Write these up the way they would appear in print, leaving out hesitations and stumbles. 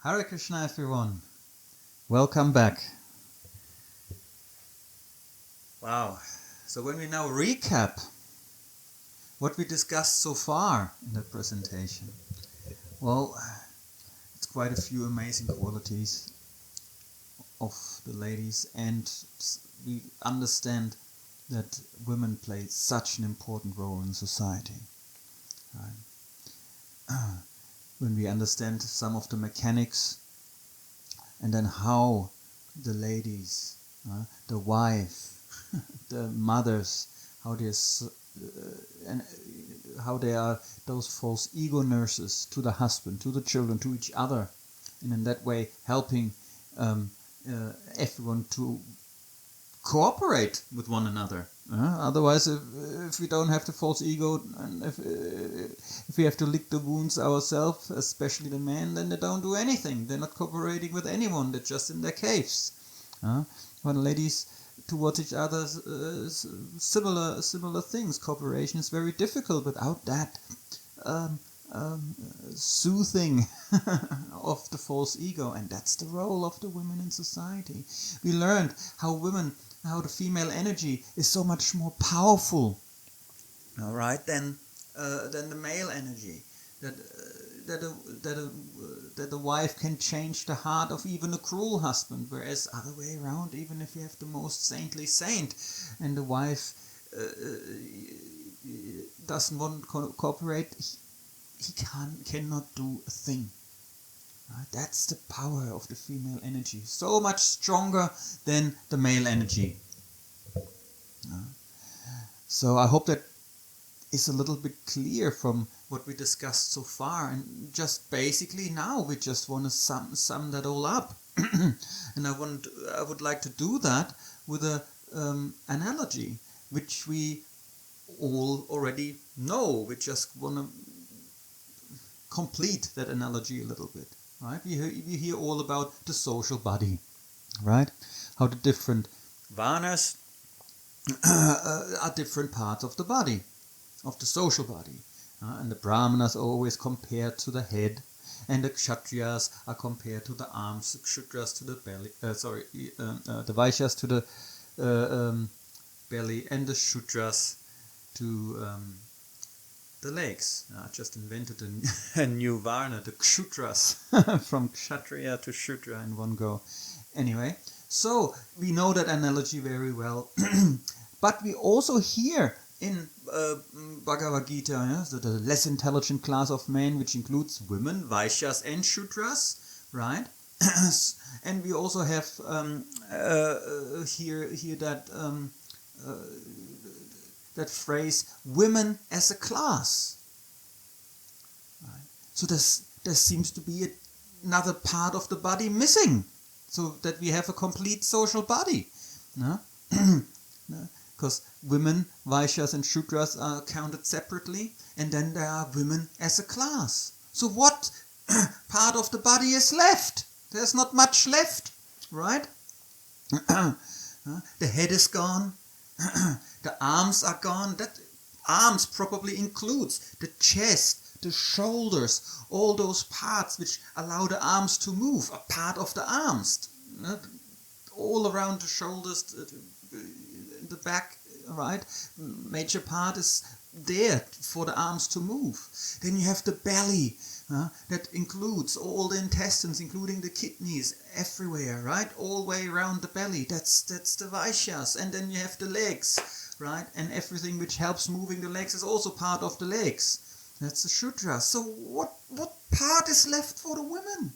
Hare Krishna, everyone. Welcome back. Wow. So when we now recap what we discussed so far in the presentation, well, it's quite a few amazing qualities of the ladies, and we understand that women play such an important role in society. When we understand some of the mechanics, and then how the ladies, the wife, the mothers, how they are those false ego nurses to the husband, to the children, to each other, and in that way helping everyone to cooperate with one another. Otherwise, if we don't have the false ego, and if we have to lick the wounds ourselves, especially the men, then they don't do anything. They're not cooperating with anyone. They're just in their caves. When ladies towards each other, similar things. Cooperation is very difficult without that soothing of the false ego, and that's the role of the women in society. We learned how the female energy is so much more powerful, all right, than the male energy. That a wife can change the heart of even a cruel husband, whereas other way around, even if you have the most saintly saint, and the wife doesn't want to cooperate, he cannot do a thing. That's the power of the female energy, so much stronger than the male energy. So I hope that is a little bit clear from what we discussed so far, and just basically now we just want to sum that all up. And I would like to do that with a analogy which we all already know. We just want to complete that analogy a little bit, right? We hear all about the social body, right? How the different varnas are different parts of the body, of the social body. And the brahmanas are always compared to the head, and the kshatriyas are compared to the arms, the kshatriyas to the belly, the vaishyas to the belly, and the shudras to the legs. I just invented a new varna, the kshatriyas, from kshatriya to shudra in one go. Anyway, so we know that analogy very well, but we also hear in Bhagavad Gita, the less intelligent class of men, which includes women, vaishyas and shudras, right? And we also have here that phrase, women as a class. Right? So there seems to be another part of the body missing, so that we have a complete social body. Because women, vaishyas and shudras are counted separately, and then there are women as a class. So what part of the body is left? There's not much left, right? The head is gone, the arms are gone. That arms probably includes the chest, the shoulders, all those parts which allow the arms to move are part of the arms. All around the shoulders, the back, right? Major part is there for the arms to move. Then you have the belly, that includes all the intestines, including the kidneys, everywhere, right? All the way around the belly. That's the vaishyas. And then you have the legs, right? And everything which helps moving the legs is also part of the legs. That's the shudras. So what part is left for the women?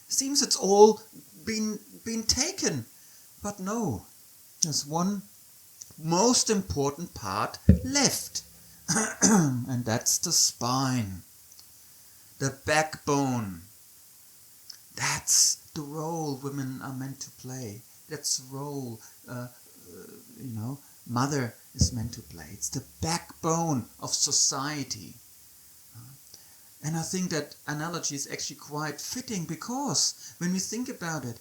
Seems it's all been taken, but no. There's one most important part left, and that's the spine, the backbone. That's the role women are meant to play. That's the role, mother is meant to play. It's the backbone of society. And I think that analogy is actually quite fitting, because when we think about it,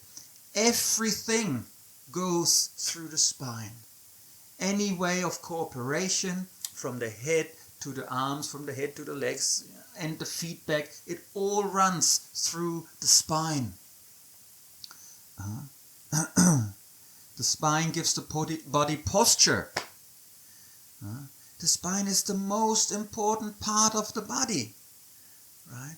everything goes through the spine. Any way of cooperation, from the head to the arms, from the head to the legs, and the feedback, it all runs through the spine. The spine gives the body posture. The spine is the most important part of the body, right?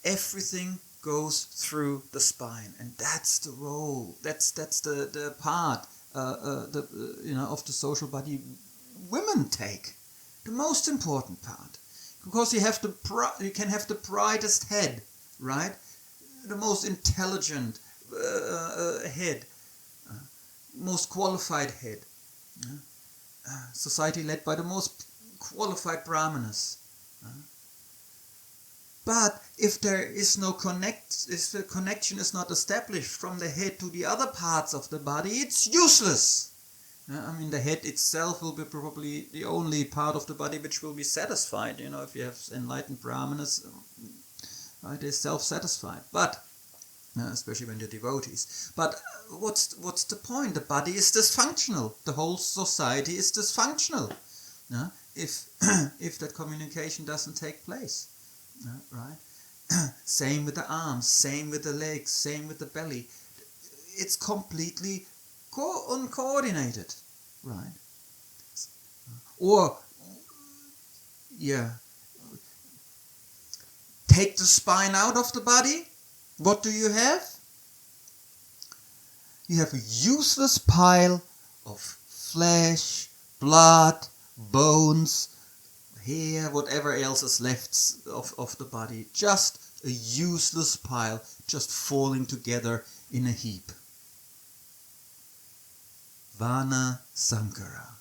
Everything goes through the spine, and that's the role. That's the part of the social body women take, the most important part, because you can have the brightest head, right? The most intelligent head, most qualified head. Society led by the most qualified brahmanas. But if there is no if the connection is not established from the head to the other parts of the body, it's useless. The head itself will be probably the only part of the body which will be satisfied. If you have enlightened brahmanas, right, they're self-satisfied. But especially when you're devotees. But what's the point? The body is dysfunctional. The whole society is dysfunctional. If that communication doesn't take place, right? Same with the arms, same with the legs, same with the belly. It's completely uncoordinated, right? Or take the spine out of the body. What do you have? You have a useless pile of flesh, blood, bones, hair, whatever else is left of the body. Just a useless pile, just falling together in a heap. Vana Sankara.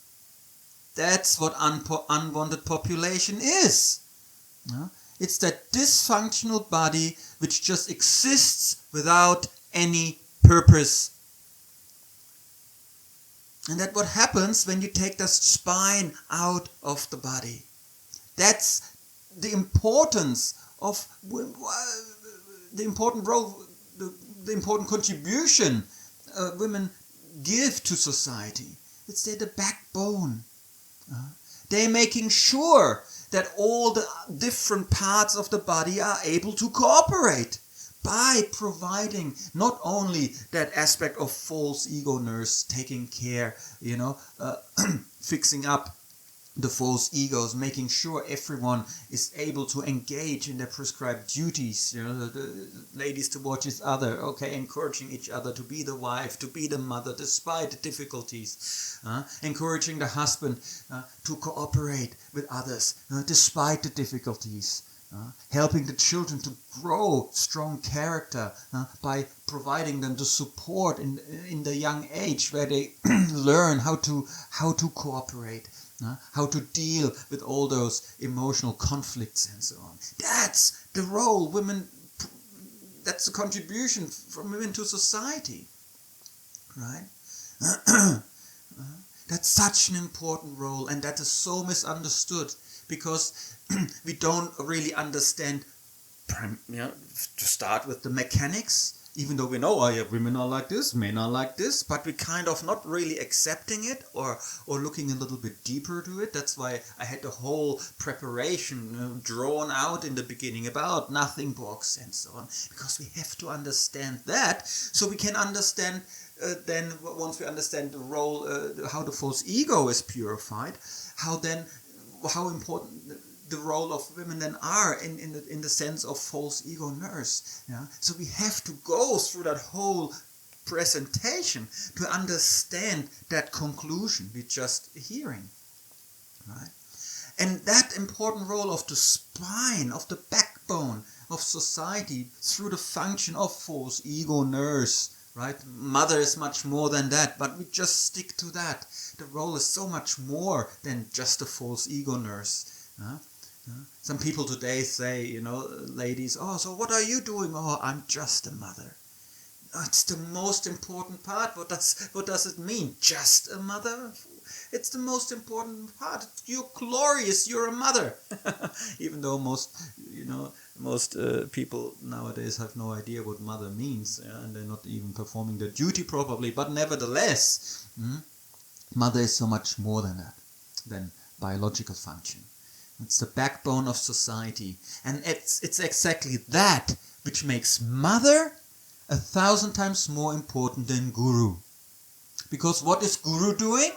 That's what unwanted population is. It's that dysfunctional body which just exists without any purpose. And that's what happens when you take the spine out of the body. That's the importance of the important role, the important contribution women give to society. It's the backbone. They're making sure that all the different parts of the body are able to cooperate by providing not only that aspect of false ego nurse, taking care, fixing up the false egos, making sure everyone is able to engage in their prescribed duties, the ladies to watch each other, encouraging each other to be the wife, to be the mother, despite the difficulties, encouraging the husband to cooperate with others, despite the difficulties, helping the children to grow strong character by providing them the support in the young age where they learn how to cooperate. How to deal with all those emotional conflicts and so on. That's the role women, that's the contribution from women to society, right? That's such an important role, and that is so misunderstood because we don't really understand, to start with the mechanics. Even though we know, women are like this, men are like this, but we kind of not really accepting it or looking a little bit deeper to it. That's why I had the whole preparation drawn out in the beginning about nothing box and so on. Because we have to understand that, so we can understand then, once we understand the role, how the false ego is purified, how important the role of women then are in the sense of false ego nurse. So we have to go through that whole presentation to understand that conclusion we're just hearing, right? And that important role of the spine, of the backbone of society through the function of false ego nurse, right? Mother is much more than that, but we just stick to that. The role is so much more than just a false ego nurse. Some people today say, ladies, so what are you doing? I'm just a mother. It's the most important part. What does it mean? Just a mother? It's the most important part. You're glorious. You're a mother. Even though most people nowadays have no idea what mother means, and they're not even performing their duty properly. But nevertheless, mother is so much more than that, than biological function. It's the backbone of society. And it's exactly that which makes mother 1,000 times more important than guru. Because what is guru doing?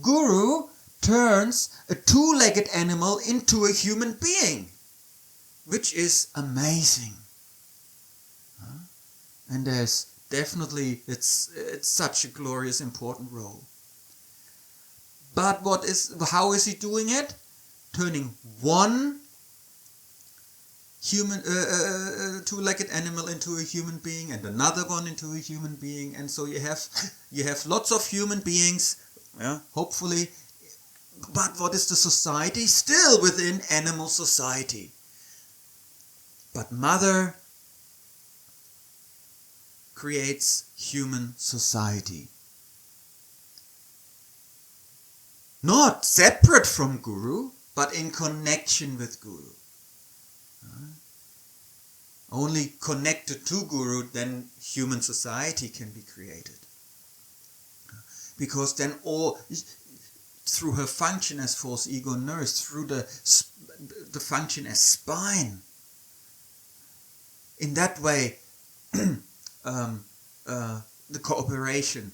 Guru turns a two-legged animal into a human being, which is amazing. And there's definitely, it's such a glorious, important role. But how is he doing it? Turning one human, two-legged animal into a human being, and another one into a human being, and so you have lots of human beings, hopefully. But what is the society? Still within animal society. But mother creates human society. Not separate from guru, but in connection with guru. Only connected to guru, then human society can be created. Because then through her function as false ego nurse, through the function as spine, in that way, the cooperation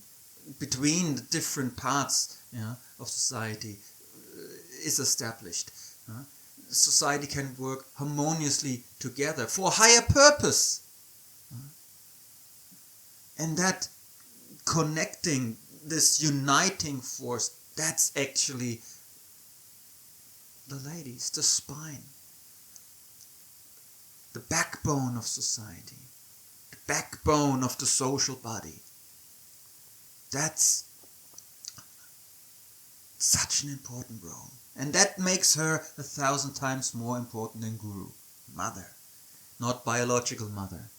between the different parts of society is established. Society can work harmoniously together for a higher purpose. And that connecting, this uniting force, that's actually the ladies, the spine, the backbone of society, the backbone of the social body. That's such an important role. And that makes her 1,000 times more important than guru, mother, not biological mother.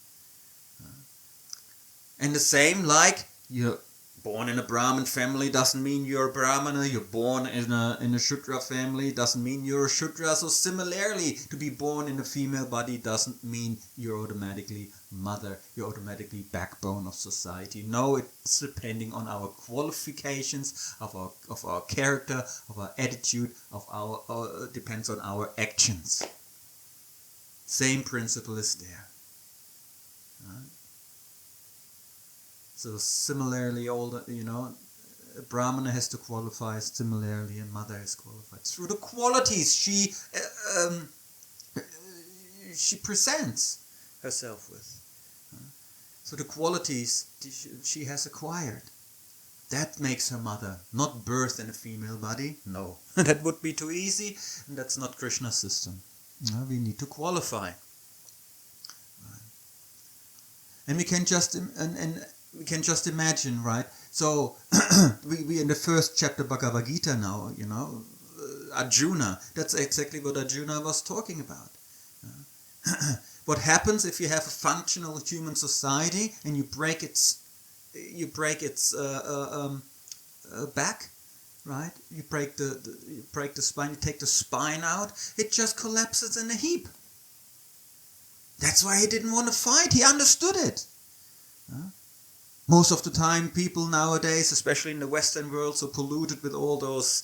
And the same, like you're born in a Brahmin family doesn't mean you're a Brahmana. You're born in a Shudra family doesn't mean you're a Shudra. So similarly, to be born in a female body doesn't mean you're automatically mother. You're automatically backbone of society. No, it's depending on our qualifications, of our character, of our attitude, depends on our actions. Same principle is there. So similarly, a Brahmana has to qualify similarly, and mother is qualified through the qualities she presents herself with. So the qualities she has acquired, that makes her mother, not birth in a female body. No, that would be too easy, and that's not Krishna's system. We need to qualify, and we can just imagine, right? So we in the first chapter Bhagavad Gita now, Arjuna. That's exactly what Arjuna was talking about. What happens if you have a functional human society and you break its back, right? You break the spine. You take the spine out. It just collapses in a heap. That's why he didn't want to fight. He understood it. Most of the time, people nowadays, especially in the Western world, so polluted with all those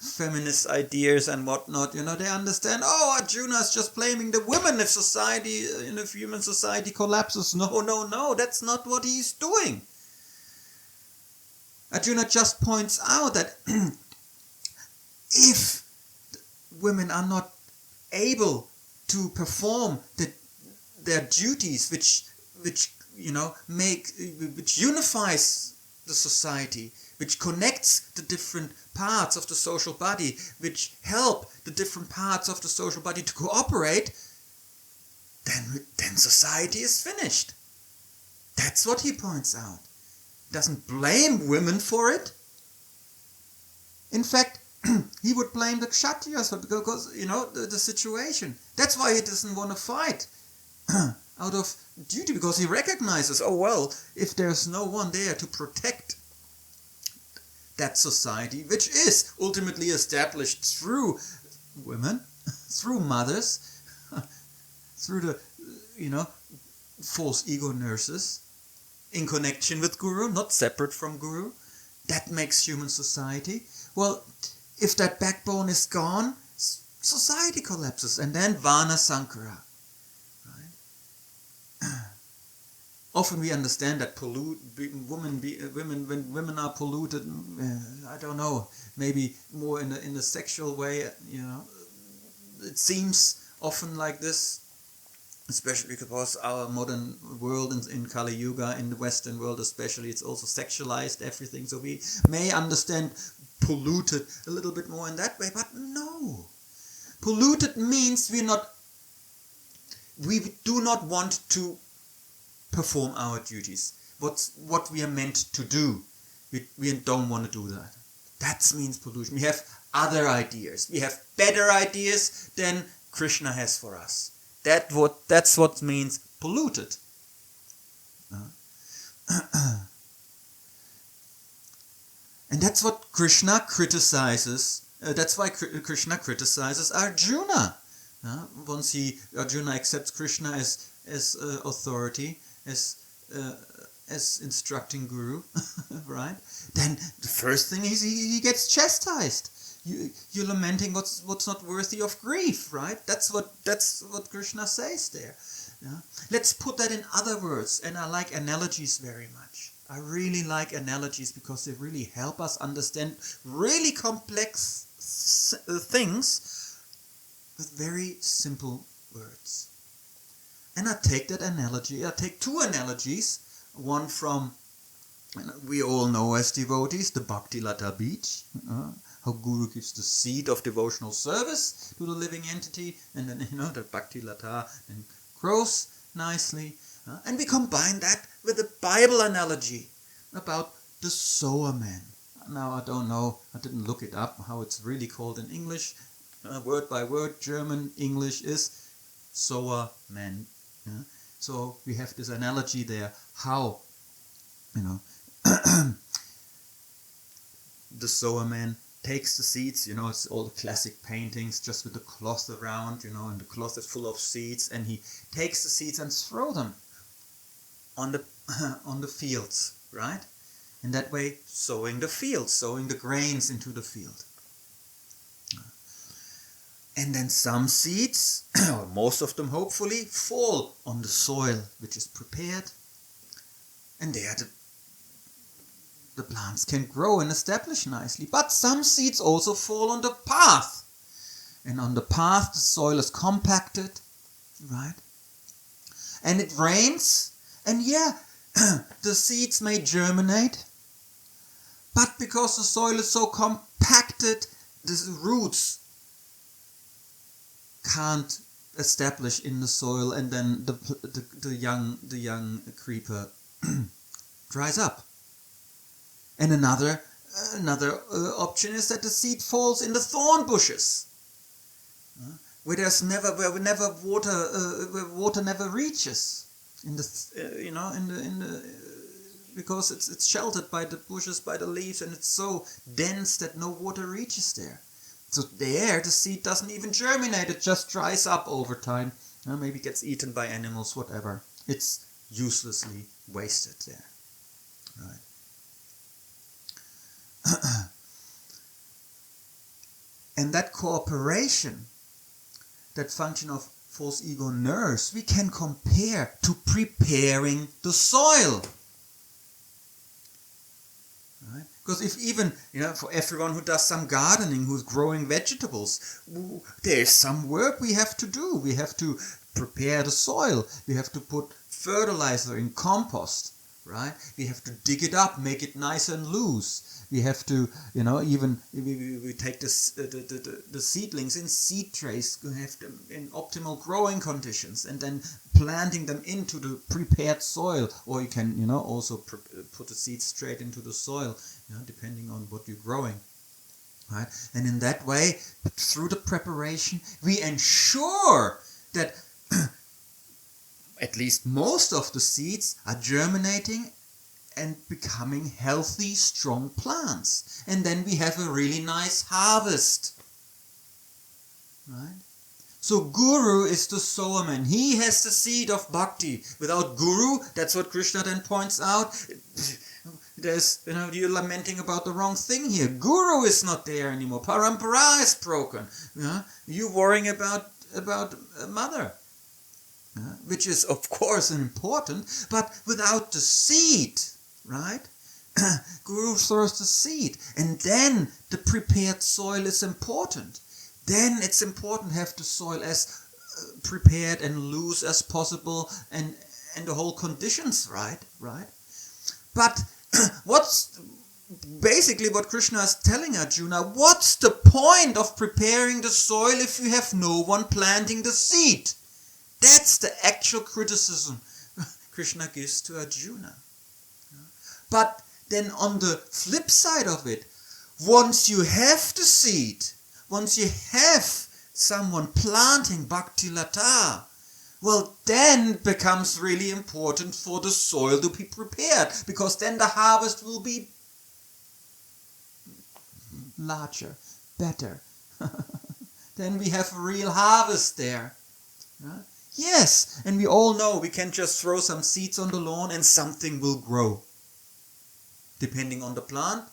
feminist ideas and whatnot, they understand, Arjuna's just blaming the women if human society collapses. No, that's not what he's doing. Arjuna just points out that if women are not able to perform their duties, which unifies the society, which connects the different parts of the social body, which help the different parts of the social body to cooperate, then society is finished. That's what he points out. He doesn't blame women for it. In fact, he would blame the Kshatriyas because, the situation. That's why he doesn't want to fight out of duty, because he recognizes, if there's no one there to protect that society, which is ultimately established through women, through mothers, through the, false ego nurses, in connection with Guru, not separate from Guru, that makes human society. Well, if that backbone is gone, society collapses. And then Varna Sankara. Right? Often we understand that when women are polluted, I don't know, maybe more in the sexual way, it seems often like this, especially because our modern world in Kali Yuga, in the Western world especially, it's also sexualized everything. So we may understand polluted a little bit more in that way, but no. Polluted means we do not want to perform our duties. What we are meant to do. We don't want to do that. That means pollution. We have other ideas. We have better ideas than Krishna has for us. That's what means polluted. And that's what Krishna criticizes. That's why Krishna criticizes Arjuna. Once Arjuna accepts Krishna as authority, as instructing guru, right? Then the first thing is he gets chastised. You're lamenting what's not worthy of grief, right? That's what Krishna says there. Yeah? Let's put that in other words, and I like analogies very much. I really like analogies because they really help us understand really complex things with very simple words. And I take that analogy, I take two analogies, one from, we all know as devotees, the Bhakti Lata beach, how Guru gives the seed of devotional service to the living entity, and then, the Bhakti Lata then grows nicely. And we combine that with the Bible analogy about the sower man. Now, I don't know, I didn't look it up, how it's really called in English. Word by word, German, English is sower man. So we have this analogy there, how, the sower man takes the seeds, it's all the classic paintings, just with the cloth around, and the cloth is full of seeds, and he takes the seeds and throws them on the fields, right? In that way, sowing the fields, sowing the grains into the field. And then some seeds, or most of them hopefully, fall on the soil which is prepared, and there the plants can grow and establish nicely. But some seeds also fall on the path. And on the path the soil is compacted, right? And it rains, and the seeds may germinate, but because the soil is so compacted, the roots can't establish in the soil, and then the young creeper dries up. And another option is that the seed falls in the thorn bushes, where water never reaches. Because it's sheltered by the bushes, by the leaves, and it's so dense that no water reaches there. So there, the seed doesn't even germinate, it just dries up over time. Maybe gets eaten by animals, whatever. It's uselessly wasted there. Right. And that cooperation, that function of false ego nurse, we can compare to preparing the soil. Right? Because if even, for everyone who does some gardening, who's growing vegetables, there's some work we have to do. We have to prepare the soil. We have to put fertilizer in compost, right? We have to dig it up, make it nice and loose. We have to, even we take the seedlings in seed trays, we have them in optimal growing conditions, and then planting them into the prepared soil. Or you can, also put the seeds straight into the soil, depending on what you're growing, right? And in that way, through the preparation, we ensure that at least most of the seeds are germinating and becoming healthy, strong plants. And then we have a really nice harvest. Right? So Guru is the sower man. He has the seed of bhakti. Without Guru, that's what Krishna then points out, You're lamenting about the wrong thing here. Guru is not there anymore. Parampara is broken. You're worrying about mother. Which is, of course, important, but without the seed, right? Guru throws the seed, and then the prepared soil is important. Then it's important to have the soil as prepared and loose as possible, and the whole conditions right. But what's basically what Krishna is telling Arjuna? What's the point of preparing the soil if you have no one planting the seed? That's the actual criticism Krishna gives to Arjuna. But then on the flip side of it, once you have the seed, once you have someone planting Bhakti Lata, well, then it becomes really important for the soil to be prepared, because then the harvest will be larger, better. Then we have a real harvest there. Right? Yes, and we all know we can just throw some seeds on the lawn and something will grow. Depending on the plant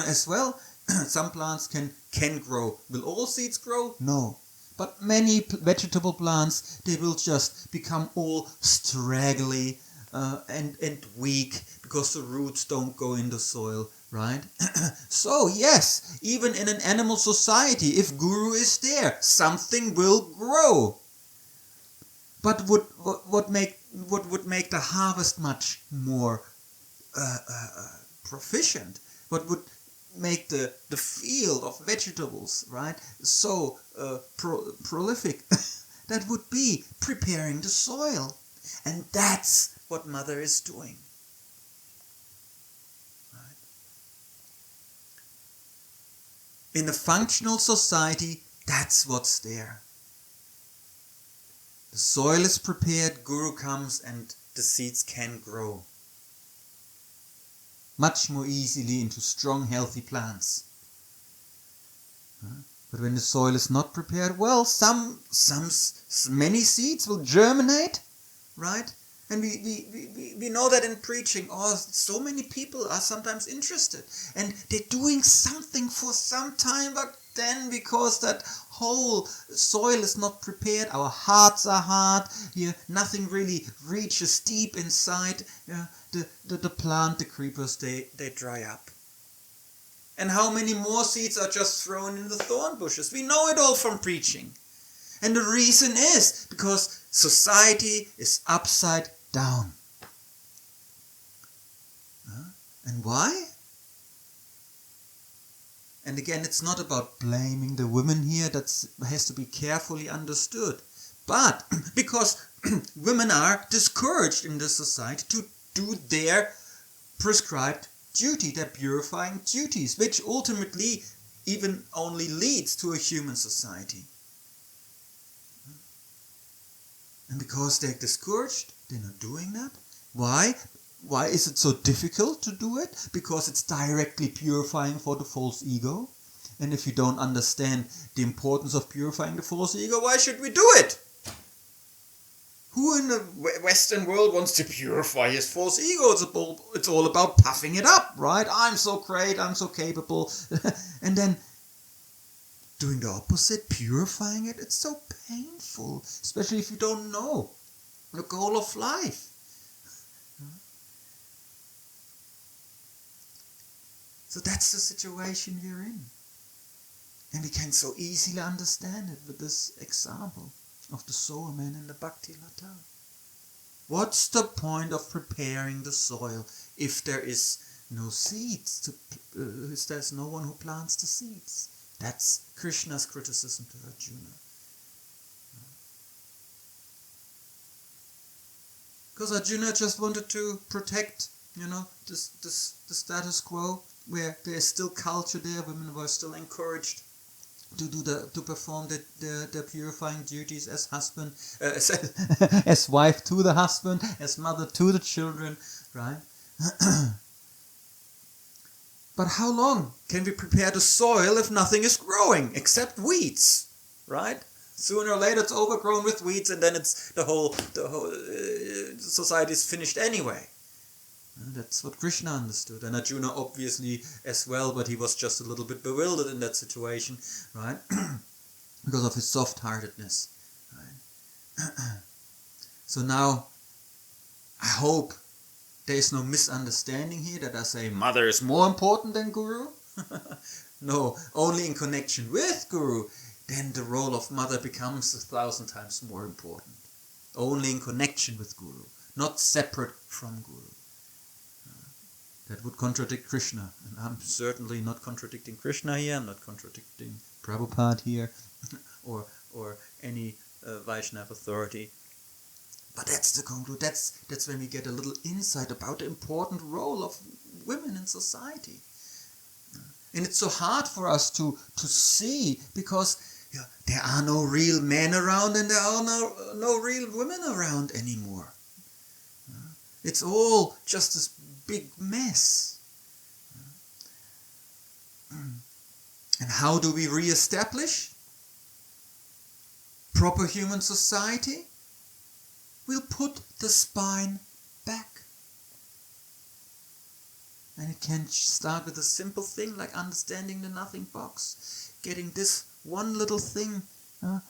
as well. Some plants can grow. Will all seeds grow? No. But many vegetable plants, they will just become all straggly and weak because the roots don't go in the soil, right? So yes, even in an animal society, if Guru is there, something will grow. But what would make the harvest much more proficient? What would make the field of vegetables, right, so prolific? That would be preparing the soil. And that's what Mother is doing. Right? In a functional society, that's what's there. The soil is prepared, Guru comes, and the seeds can grow much more easily into strong, healthy plants. But when the soil is not prepared, well, many seeds will germinate, right? And we know that in preaching. So many people are sometimes interested, and they're doing something for some time, but then because that whole soil is not prepared, our hearts are hard, nothing really reaches deep inside, the plant, the creepers, they dry up. And how many more seeds are just thrown in the thorn bushes? We know it all from preaching. And the reason is because society is upside down. And why? And again, it's not about blaming the women here. That has to be carefully understood. But because women are discouraged in this society to do their prescribed duty, their purifying duties, which ultimately even only leads to a human society. And because they're discouraged, they're not doing that. Why? Why is it so difficult to do it? Because it's directly purifying for the false ego. And if you don't understand the importance of purifying the false ego, why should we do it? Who in the Western world wants to purify his false ego? It's all about puffing it up, right? I'm so great, I'm so capable. And then doing the opposite, purifying it, it's so painful, especially if you don't know the goal of life. So that's the situation we're in. And we can so easily understand it with this example of the sower man and the Bhakti Lata. What's the point of preparing the soil if there is no seeds, if there's no one who plants the seeds? That's Krishna's criticism to Arjuna. Because Arjuna just wanted to protect, the status quo, where there is still culture there. Women were still encouraged to perform the purifying duties as husband, as wife to the husband, as mother to the children, right? But how long can we prepare the soil if nothing is growing except weeds, right? Sooner or later it's overgrown with weeds, and then it's the whole society is finished anyway. That's what Krishna understood, and Arjuna obviously as well, but he was just a little bit bewildered in that situation, right? Because of his soft-heartedness. Right? So now, I hope there is no misunderstanding here that I say mother is more important than Guru. No, only in connection with Guru, then the role of mother becomes 1,000 times more important. Only in connection with Guru, not separate from Guru. That would contradict Krishna, and I'm certainly not contradicting Krishna here, I'm not contradicting Prabhupada here, or any Vaishnava authority. But that's the conclusion. That's when we get a little insight about the important role of women in society. And it's so hard for us to see, because there are no real men around and there are no real women around anymore. It's all just this big mess. And how do we re-establish proper human society? We'll put the spine back. And it can start with a simple thing like understanding the nothing box. Getting this one little thing a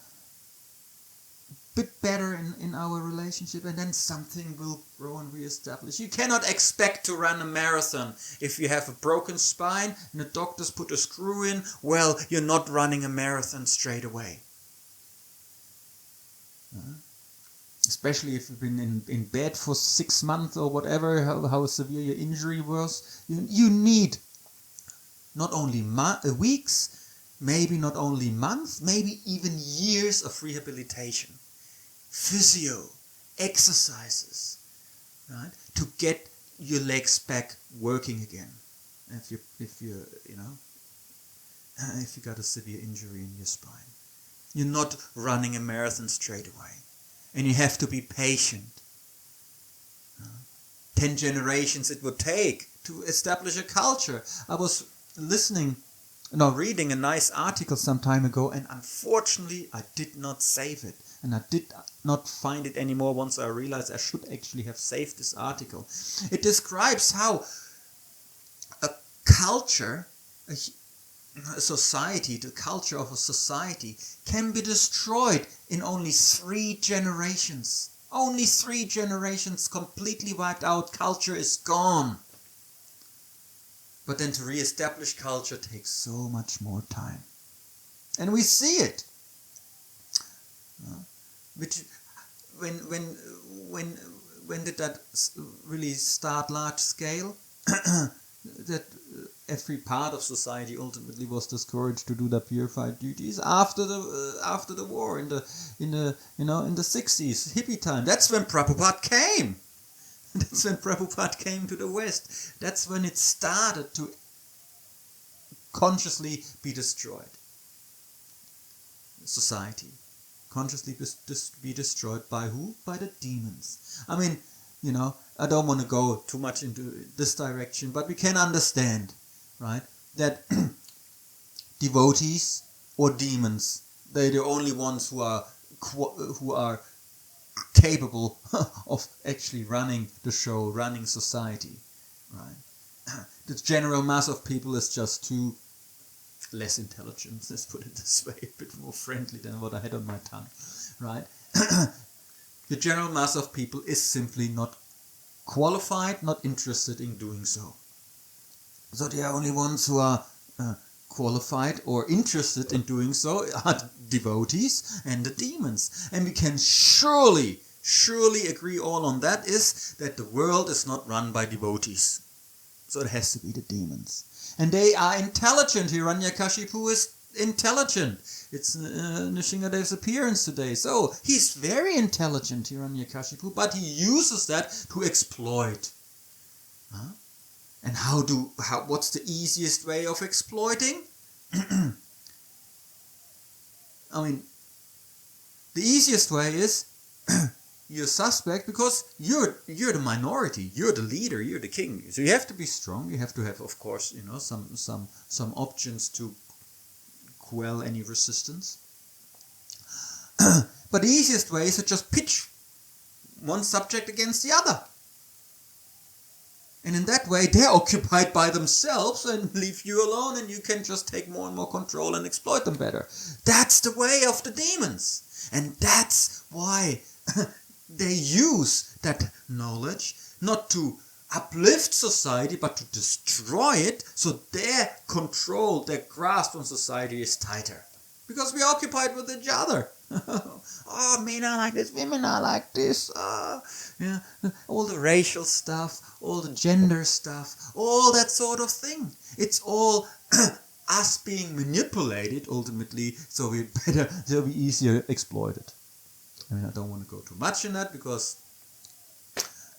bit better in our relationship, and then something will grow and re-establish. You cannot expect to run a marathon if you have a broken spine and the doctors put a screw in. Well, you're not running a marathon straight away. Especially if you've been in bed for 6 months or whatever, how severe your injury was. You need not only weeks, maybe not only months, maybe even years of rehabilitation. Physio, exercises, right, to get your legs back working again. If you got a severe injury in your spine, you're not running a marathon straight away. And you have to be patient. 10 generations it would take to establish a culture. I was reading a nice article some time ago, and unfortunately I did not save it. And I did not find it anymore once I realized I should actually have saved this article. It describes how a culture, a society, the culture of a society can be destroyed in only 3 generations. Only 3 generations, completely wiped out, culture is gone. But then to re-establish culture takes so much more time. And we see it. When did that really start large scale? That every part of society ultimately was discouraged to do their purified duties after the war in the 60s, hippie time. That's when Prabhupada came. That's when Prabhupada came to the West. That's when it started to consciously be destroyed. Society consciously be destroyed by who? By the demons. I mean, I don't want to go too much into this direction, but we can understand, right, that devotees or demons, they're the only ones who are capable of actually running the show, running society, right? The general mass of people is just too less intelligent, let's put it this way, a bit more friendly than what I had on my tongue, right? The general mass of people is simply not qualified, not interested in doing so. So the only ones who are qualified or interested in doing so are devotees and the demons. And we can surely agree all on that, is that the world is not run by devotees. So it has to be the demons. And they are intelligent. Hiranyakashipu is intelligent. It's Nrsingadev's appearance today. So he's very intelligent, Hiranyakashipu, but he uses that to exploit. And what's the easiest way of exploiting? I mean, the easiest way is you're suspect because you're the minority, you're the leader, you're the king. So you have to be strong. You have to have, of course, some options to quell any resistance. But the easiest way is to just pitch one subject against the other. And in that way, they're occupied by themselves and leave you alone, and you can just take more and more control and exploit them better. That's the way of the demons. And that's why they use that knowledge not to uplift society, but to destroy it, so their control, their grasp on society is tighter. Because we're occupied with each other. Oh, men are like this, women are like this. Yeah, all the racial stuff, all the gender stuff, all that sort of thing. It's all us being manipulated ultimately, so we easier exploit it. I mean, I don't want to go too much in that because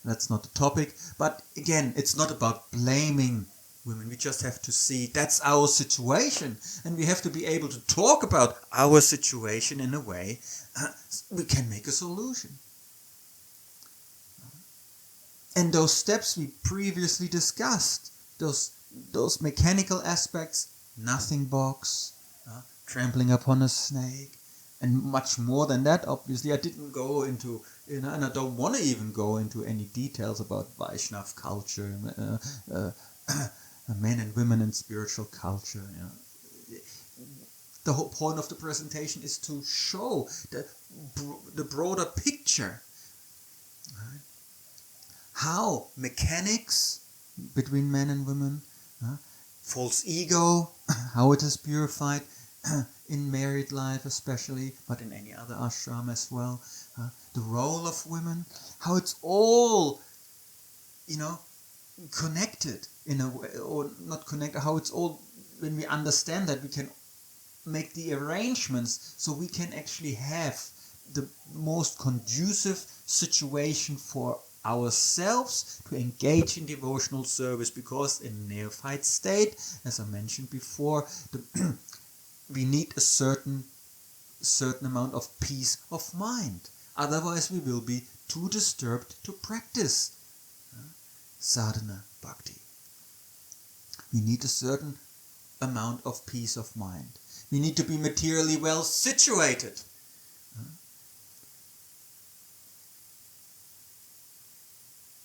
that's not the topic. But again, it's not about blaming women. We just have to see that's our situation, and we have to be able to talk about our situation in a way we can make a solution. And those steps we previously discussed, those mechanical aspects, nothing box, trampling upon a snake, and much more than that. Obviously, I didn't go into, and I don't want to even go into any details about Vaishnava culture, men and women in spiritual culture. The whole point of the presentation is to show the broader picture. Right? How mechanics between men and women, false ego, how it is purified in married life especially, but in any other ashram as well. The role of women, how it's all, connected in a way, or not connected, how it's all, when we understand that, we can make the arrangements so we can actually have the most conducive situation for ourselves to engage in devotional service, because in neophyte state, as I mentioned before, we need a certain amount of peace of mind. Otherwise we will be too disturbed to practice sadhana bhakti. We need a certain amount of peace of mind. We need to be materially well situated.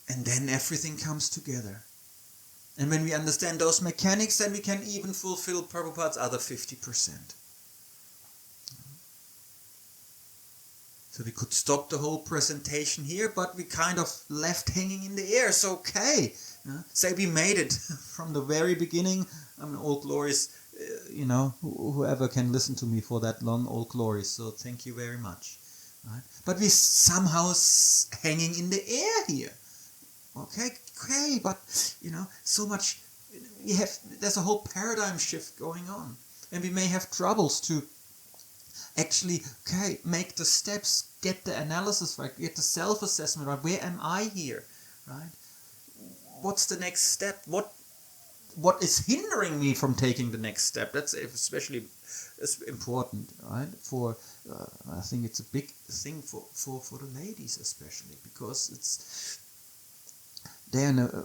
And then everything comes together. And when we understand those mechanics, then we can even fulfill Prabhupada's other 50%. So we could stop the whole presentation here, but we kind of left hanging in the air. It's okay. Say we made it from the very beginning. I mean, all glories, whoever can listen to me for that long, all glories. So thank you very much. Right? But we somehow hanging in the air here. Okay, but so much. There's a whole paradigm shift going on, and we may have troubles to actually make the steps, get the analysis right, get the self-assessment right. Where am I here, right? What's the next step? What is hindering me from taking the next step? That's especially important, right? For I think it's a big thing for the ladies especially, because they're in a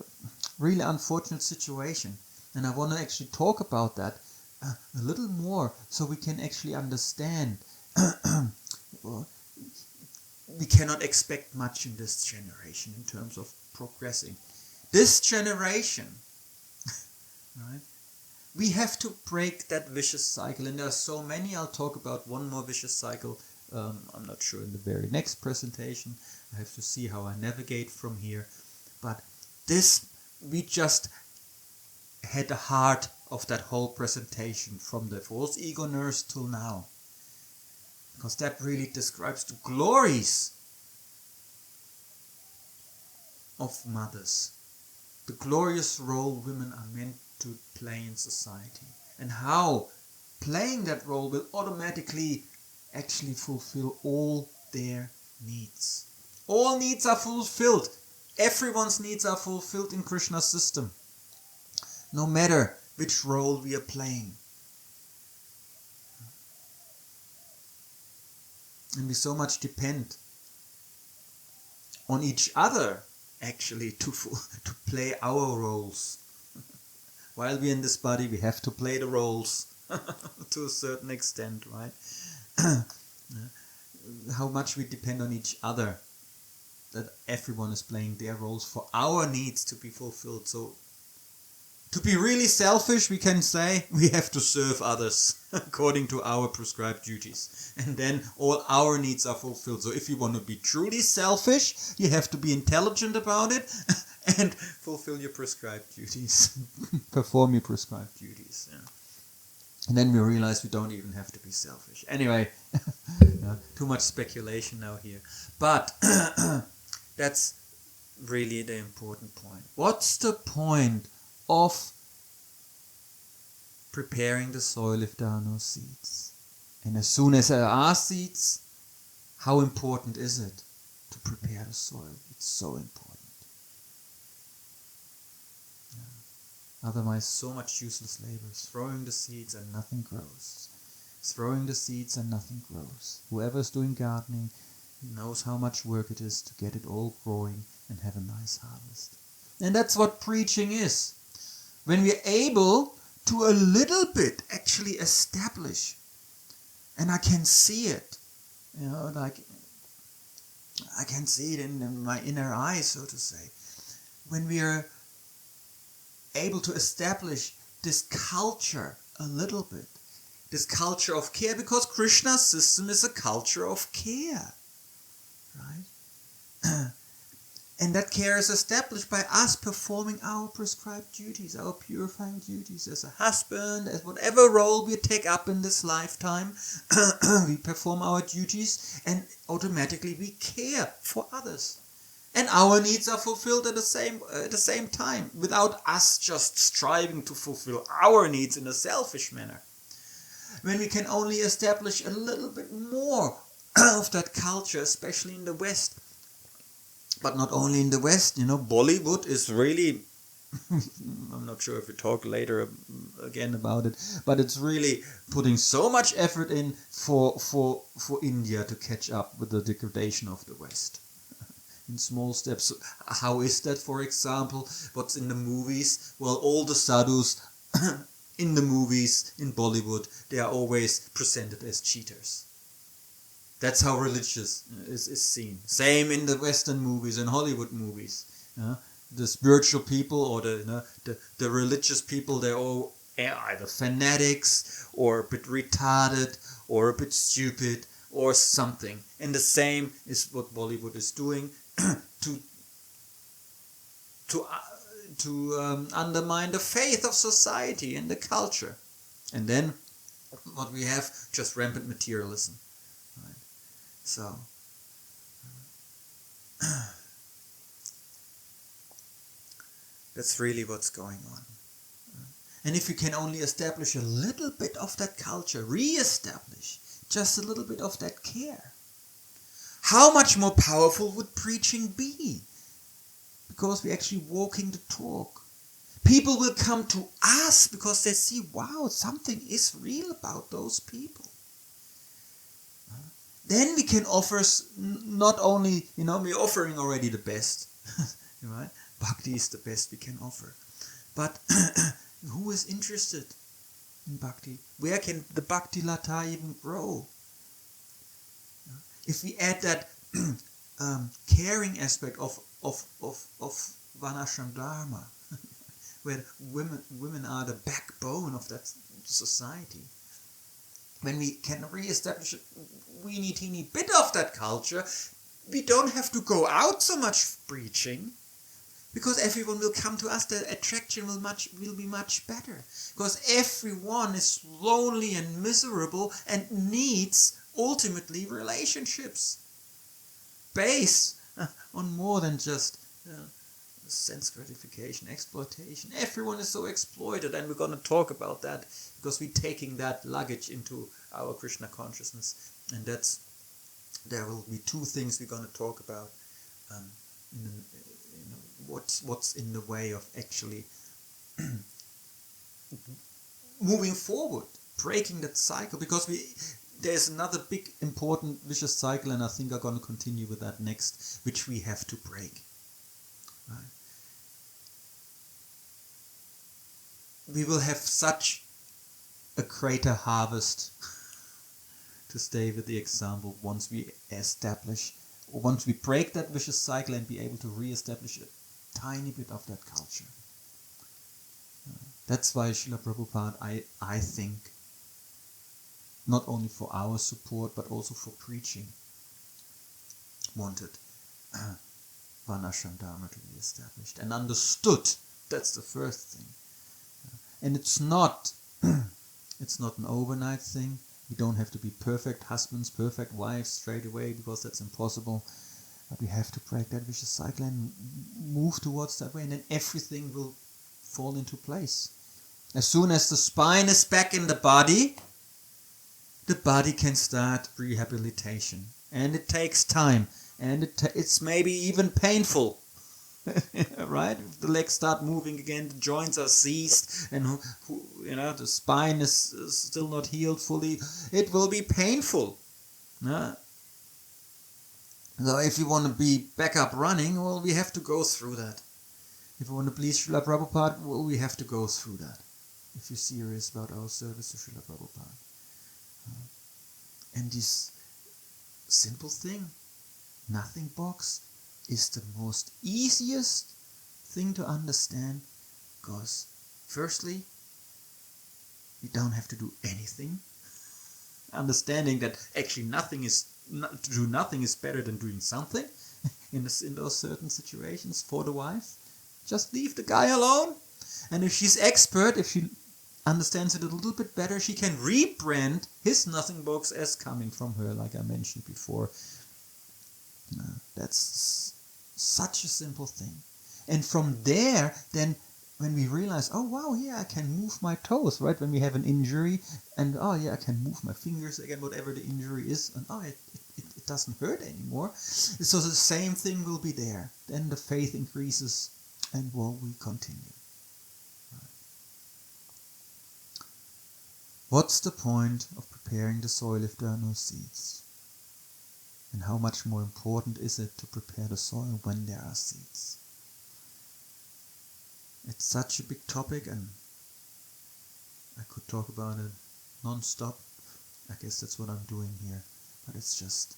really unfortunate situation, and I want to actually talk about that a little more, so we can actually understand. We cannot expect much in this generation in terms of progressing. This generation, right? We have to break that vicious cycle, and there are so many. I'll talk about one more vicious cycle. I'm not sure in the very next presentation. I have to see how I navigate from here, but we just had the heart of that whole presentation from the false ego nurse till now, because that really describes the glories of mothers, the glorious role women are meant to play in society, and how playing that role will automatically actually fulfill all their needs. All needs are fulfilled. Everyone's needs are fulfilled in Krishna's system, no matter which role we are playing. And we so much depend on each other actually to play our roles. While we're in this body, we have to play the roles to a certain extent, right? How much we depend on each other. that everyone is playing their roles for our needs to be fulfilled. So to be really selfish, we can say we have to serve others according to our prescribed duties. And then all our needs are fulfilled. So if you want to be truly selfish, you have to be intelligent about it and fulfill your prescribed duties. Perform your prescribed duties. Yeah. And then we realize we don't even have to be selfish. Anyway, too much speculation now here. But that's really the important point. What's the point of preparing the soil if there are no seeds? And as soon as there are seeds, how important is it to prepare the soil? It's so important. Otherwise, so much useless labor. Throwing the seeds and nothing grows. Throwing the seeds and nothing grows. Whoever's doing gardening knows how much work it is to get it all growing and have a nice harvest. And that's what preaching is. When we're able to a little bit actually establish, and I can see it, like I can see it in my inner eye, so to say. When we are able to establish this culture a little bit, this culture of care, because Krishna's system is a culture of care, right? And that care is established by us performing our prescribed duties, our purifying duties as a husband, as whatever role we take up in this lifetime. We perform our duties and automatically we care for others. And our needs are fulfilled at the same time, without us just striving to fulfill our needs in a selfish manner. When we can only establish a little bit more of that culture, especially in the West, but not only in the West, Bollywood is really, I'm not sure if we talk later again about it, but it's really putting so much effort in for India to catch up with the degradation of the West. In small steps. How is that, for example? What's in the movies? Well, all the sadhus in the movies, in Bollywood, they are always presented as cheaters. That's how religious is seen. Same in the Western movies and Hollywood movies. The spiritual people or the religious people, they're all either fanatics or a bit retarded or a bit stupid or something. And the same is what Bollywood is doing to undermine the faith of society and the culture. And then what we have, just rampant materialism. Right? So that's really what's going on. And if we can only establish a little bit of that culture, re-establish just a little bit of that care, how much more powerful would preaching be? Because we're actually walking the talk. People will come to us because they see, wow, something is real about those people. Then we can offer not only, we're offering already the best, right? Bhakti is the best we can offer. But who is interested in Bhakti? Where can the Bhakti Lata even grow? If we add that caring aspect of Varnashrama Dharma, where women are the backbone of that society, when we can re-establish a weeny teeny bit of that culture, we don't have to go out so much preaching, because everyone will come to us. The attraction will be much better, because everyone is lonely and miserable and needs ultimately relationships based on more than just sense gratification, exploitation. Everyone is so exploited, and we're going to talk about that because we're taking that luggage into our Krishna consciousness, and there will be two things we're going to talk about. What's in the way of actually moving forward, breaking that cycle, because there's another big important vicious cycle, and I think I'm going to continue with that next, which we have to break. Right? We will have such a greater harvest, to stay with the example, once we establish once we break that vicious cycle and be able to re-establish a tiny bit of that culture. That's why Srila Prabhupada, I think, not only for our support but also for preaching, wanted Varnashrama Dharma to be established and understood. That's the first thing. And it's not an overnight thing. We don't have to be perfect husbands, perfect wives straight away, because that's impossible. But we have to break that vicious cycle and move towards that way, and then everything will fall into place. As soon as the spine is back in the body can start rehabilitation. And it takes time. And it's maybe even painful. Right? If the legs start moving again, the joints are seized, and the spine is still not healed fully, it will be painful. So if you want to be back up running, well, we have to go through that. If we want to please Srila Prabhupada, well, we have to go through that. If you're serious about our service to Srila Prabhupada. And this simple thing, nothing box, is the most easiest thing to understand, because firstly, we don't have to do anything. Understanding that actually to do nothing is better than doing something in those certain situations for the wife. Just leave the guy alone. And if she's expert, if she understands it a little bit better, she can rebrand his nothing box as coming from her, like I mentioned before. That's such a simple thing. And from there, then when we realize, oh wow, yeah, I can move my toes, right? When we have an injury, and oh yeah, I can move my fingers again, whatever the injury is, and oh, it doesn't hurt anymore. So the same thing will be there. Then the faith increases, and well, we continue. Right. What's the point of preparing the soil if there are no seeds? And how much more important is it to prepare the soil when there are seeds? It's such a big topic, and I could talk about it non-stop. I guess that's what I'm doing here. But it's just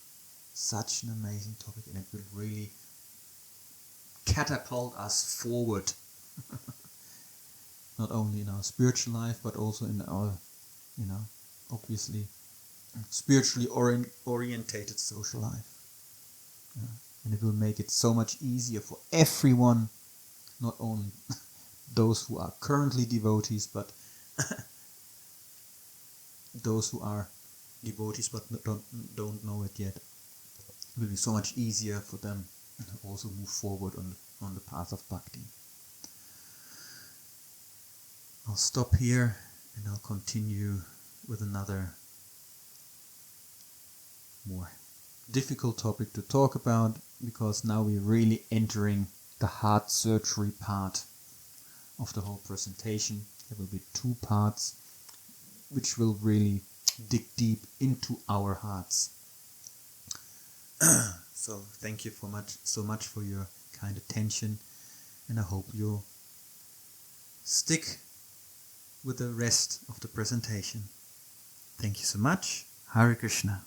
such an amazing topic, and it will really catapult us forward. Not only in our spiritual life, but also in our, obviously, spiritually orientated social life. And it will make it so much easier for everyone, not only those who are currently devotees, but those who are devotees but don't know it yet. It will be so much easier for them to also move forward on the path of bhakti. I'll stop here and I'll continue with another more difficult topic to talk about, because now we're really entering the heart surgery part of the whole presentation. There will be 2 parts which will really dig deep into our hearts. So thank you so much for your kind attention, and I hope you'll stick with the rest of the presentation. Thank you so much. Hare Krishna.